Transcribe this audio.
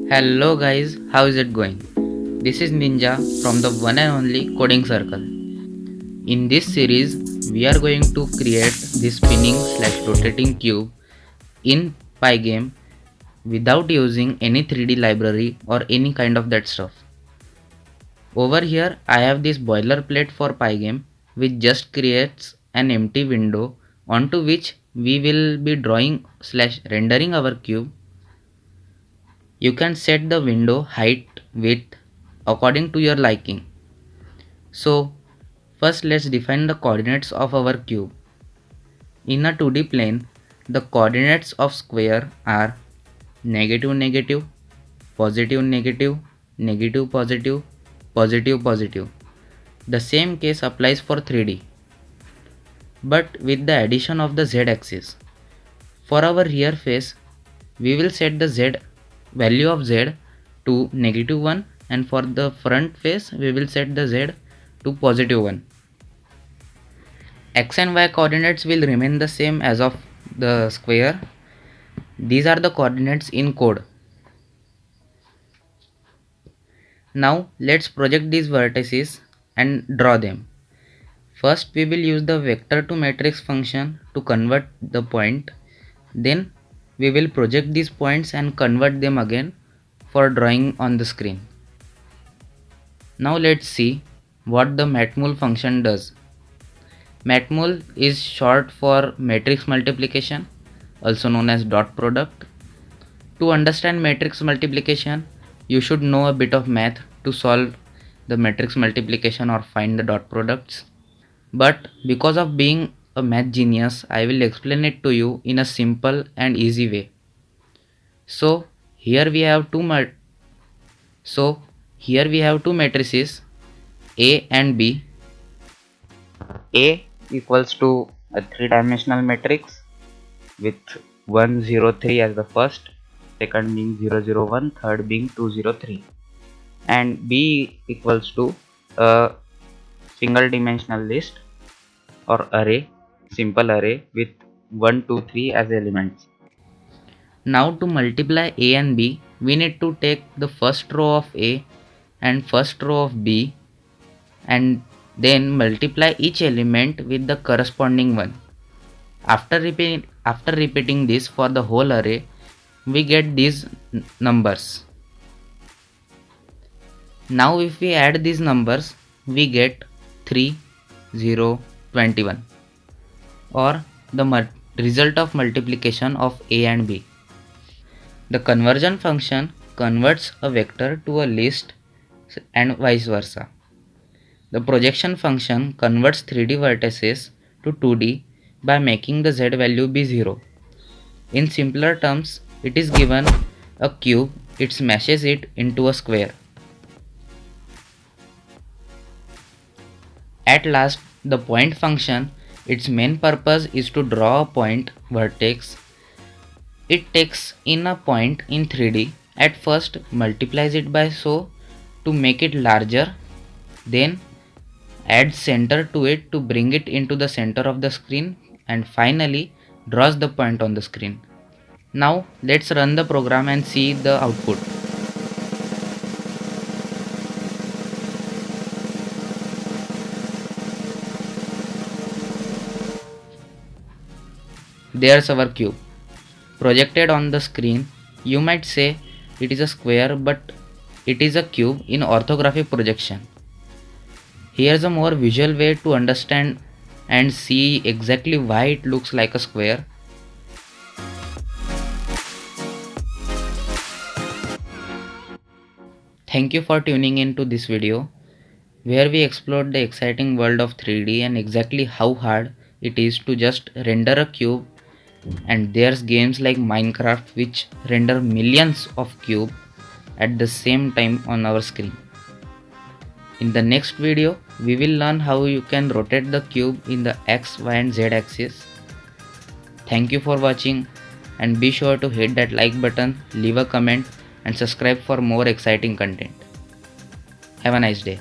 Hello guys, how is it going? This is Ninja from the one and only Coding Circle. In this series, we are going to create this spinning/rotating cube in Pygame without using any 3D library or any kind of that stuff. Over here, I have this boilerplate for Pygame which just creates an empty window onto which we will be drawing/rendering our cube. You can set the window height, width according to your liking. So first let's define the coordinates of our cube. In a 2D plane, the coordinates of square are negative negative, positive negative, negative positive, positive positive. The same case applies for 3D, but with the addition of the z-axis. For our rear face, we will set the z value of z to -1, and for the front face we will set the z to +1. X and y coordinates will remain the same as of the square. These are the coordinates in code. Now let's project these vertices and draw them. First we will use the vector to matrix function to convert the point. Then we will project these points and convert them again for drawing on the screen. Now let's see what the Matmul function does. Matmul is short for matrix multiplication, also known as dot product. To understand matrix multiplication, you should know a bit of math to solve the matrix multiplication or find the dot products. But because of being a math genius, I will explain it to you in a simple and easy way. So here we have two matrices A and B. A equals to a three-dimensional matrix with 1 0 3 as the first, second being 0 0 1, third being 2 0 3, and B equals to a single dimensional list or array, simple array with 1 2 3 as elements. Now to multiply A and B, we need to take the first row of A and first row of B and then multiply each element with the corresponding one. After repeating this for the whole array, we get these numbers. Now if we add these numbers, we get 3, 0, 21, or the result of multiplication of A and B. The conversion function converts a vector to a list and vice versa. The projection function converts 3D vertices to 2D by making the z value be 0. In simpler terms, it is given a cube, it smashes it into a square. At last, the point function, its main purpose is to draw a point vertex. It takes in a point in 3D, at first multiplies it by so to make it larger, then adds center to it to bring it into the center of the screen, and finally draws the point on the screen. Now let's run the program and see the output. There's our cube projected on the screen. You might say it is a square, but it is a cube in orthographic projection. Here's a more visual way to understand and see exactly why it looks like a square. Thank you for tuning in to this video, where we explored the exciting world of 3D and exactly how hard it is to just render a cube. And there's games like Minecraft which render millions of cubes at the same time on our screen. In the next video, we will learn how you can rotate the cube in the X, Y and Z axis. Thank you for watching, and be sure to hit that like button, leave a comment and subscribe for more exciting content. Have a nice day.